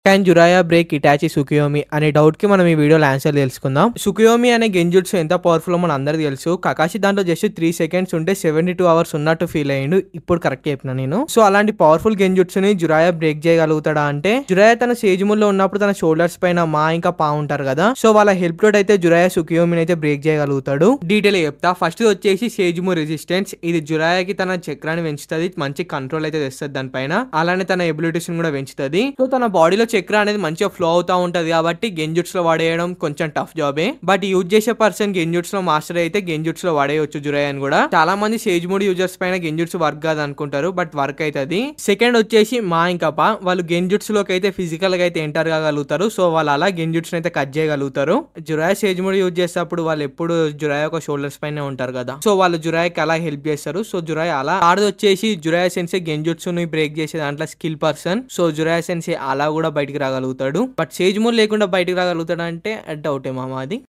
Can జురాయా break Hitachi సుకియోమి అనే doubt కి మనం ఈ వీడియోలో ఆన్సర్ తెలుసుకుందాం. సుకియోమి అనే గెంజుట్సు ఎంత పవర్ఫుల్ మనం అందరికి తెలుసు. కకాషి దాంట్లో జస్ట్ 3 సెకండ్స్ ఉంటే 72 అవర్స్ ఉన్నట్టు ఫీల్ అయ్యిండు. ఇప్పుడు కరెక్ట్ చెప్పిన నేను. సో అలాంటి పవర్ఫుల్ గెంజుట్సుని జురాయా బ్రేక్ చేయగలుగుతాడా అంటే, జురాయా తన సేజుముల్లో ఉన్నప్పుడు తన షోల్డర్స్ పైన మా ఇంకా పా ఉంటారు కదా, సో వాళ్ళ హెల్ప్ తోటి అయితే జురాయా సుకియోమిని అయితే బ్రేక్ చేయగలుగుతాడు. డీటెయిల్ చెప్తా. ఫస్ట్ వచ్చేసి సేజుము రెసిస్టెన్స్. ఇది జురాయాకి తన చక్రాన్ని పెంచుతుంది, మంచి కంట్రోల్ అయితే తెస్తుంది దానిపైన. అలానే తన ఎబిలిటీస్ కూడా పెంచుతుంది. సో తన బాడీలో చక్ర అనేది మంచిగా ఫ్లో అవుతా ఉంటది కాబట్టి గెంజుట్స్ లో వాడేయడం కొంచెం టఫ్ జాబే. బట్ యూజ్ చేసే పర్సన్ గెంజుట్స్ లో మాస్టర్ అయితే గెంజుట్స్ లో వాడేయచ్చు జురాయాని కూడా. చాలా మంది సేజ్ మోడ్ యూజర్స్ పైన గెంజుట్స్ వర్క్ కాదు అనుకుంటారు, బట్ వర్క్ అవుతుంది. సెకండ్ వచ్చేసి మా ఇంకా పా. వాళ్ళు గెంజుట్స్ లోకి అయితే ఫిజికల్ గా అయితే ఎంటర్ కాగలుగుతారు. సో వాళ్ళు అలా గెంజుట్స్ అయితే కట్ చేయగలుగుతారు. జురాయా సేజ్ మోడ్ యూజ్ చేసేటప్పుడు వాళ్ళు ఎప్పుడు జురాయా ఒక షోల్డర్స్ పైన ఉంటారు కదా, సో వాళ్ళు జురాయాకి అలా హెల్ప్ చేస్తారు. సో జురాయా అలా ఆడది వచ్చేసి జురాయా సెన్సే గెంజుట్స్ ని బ్రేక్ చేసే దాంట్లో స్కిల్ పర్సన్. సో జురాయా సెన్సే అలా కూడా బయటికి రాగలుగుతాడు. బట్ సేజ్ మోడ్ లేకుండా బయటికి రాగలుగుతాడు అంటే డౌటే మామ అది.